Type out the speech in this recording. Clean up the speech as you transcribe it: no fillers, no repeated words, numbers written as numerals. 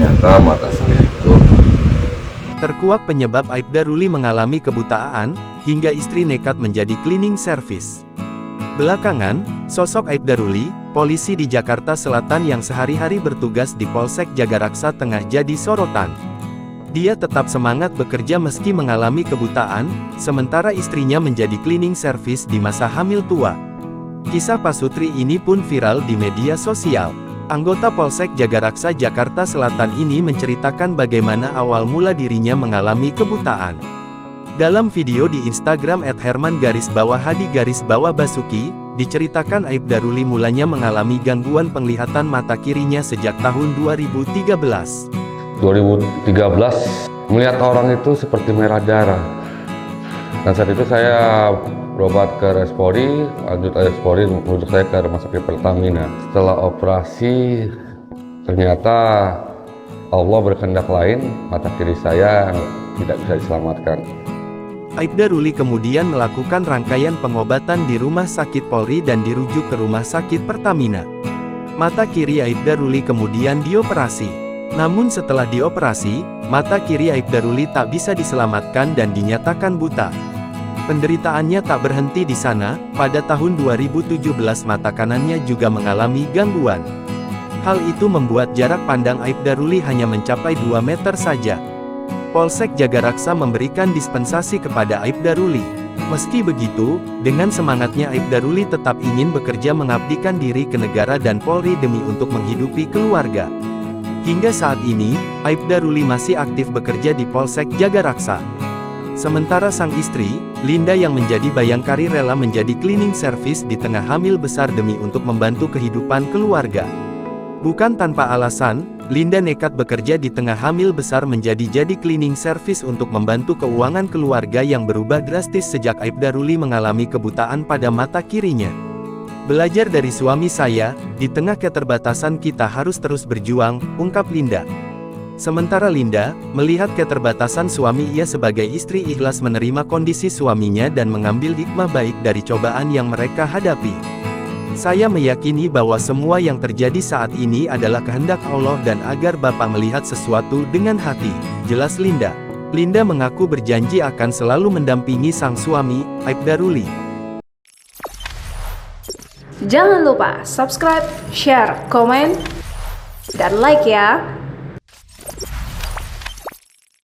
ternyata mata saya itu. Terkuak penyebab Aibda Ruli mengalami kebutaan, hingga istri nekat menjadi cleaning service. Belakangan, sosok Aibda Ruli, polisi di Jakarta Selatan yang sehari-hari bertugas di Polsek Jagaraksa tengah jadi sorotan. Dia tetap semangat bekerja meski mengalami kebutaan, sementara istrinya menjadi cleaning service di masa hamil tua. Kisah pasutri ini pun viral di media sosial. Anggota Polsek Jagaraksa Jakarta Selatan ini menceritakan bagaimana awal mula dirinya mengalami kebutaan. Dalam video di Instagram @herman_hadi_basuki, diceritakan Aibda Ruli mulanya mengalami gangguan penglihatan mata kirinya sejak tahun 2013. 2013 melihat orang itu seperti merah darah. Dan saat itu saya berobat ke Respori, lanjut Respori menuju saya ke rumah sakit Pertamina. Setelah operasi, ternyata Allah berkehendak lain, mata kiri saya tidak bisa diselamatkan. Aibda Ruli kemudian melakukan rangkaian pengobatan di Rumah Sakit Polri dan dirujuk ke Rumah Sakit Pertamina. Mata kiri Aibda Ruli kemudian dioperasi. Namun setelah dioperasi, mata kiri Aibda Ruli tak bisa diselamatkan dan dinyatakan buta. Penderitaannya tak berhenti di sana, pada tahun 2017 mata kanannya juga mengalami gangguan. Hal itu membuat jarak pandang Aibda Ruli hanya mencapai 2 meter saja. Polsek Jagaraksa memberikan dispensasi kepada Aibda Ruli. Meski begitu, dengan semangatnya Aibda Ruli tetap ingin bekerja mengabdikan diri ke negara dan Polri demi untuk menghidupi keluarga. Hingga saat ini, Aibda Ruli masih aktif bekerja di Polsek Jagaraksa. Sementara sang istri, Linda yang menjadi bayangkari rela menjadi cleaning service di tengah hamil besar demi untuk membantu kehidupan keluarga. Bukan tanpa alasan, Linda nekat bekerja di tengah hamil besar menjadi cleaning service untuk membantu keuangan keluarga yang berubah drastis sejak Aibda Ruli mengalami kebutaan pada mata kirinya. Belajar dari suami saya, di tengah keterbatasan kita harus terus berjuang, ungkap Linda. Sementara Linda, melihat keterbatasan suami, ia sebagai istri ikhlas menerima kondisi suaminya dan mengambil hikmah baik dari cobaan yang mereka hadapi. Saya meyakini bahwa semua yang terjadi saat ini adalah kehendak Allah dan agar Bapak melihat sesuatu dengan hati, jelas Linda. Linda mengaku berjanji akan selalu mendampingi sang suami, Aibda Ruli. Jangan lupa subscribe, share, komen, dan like ya!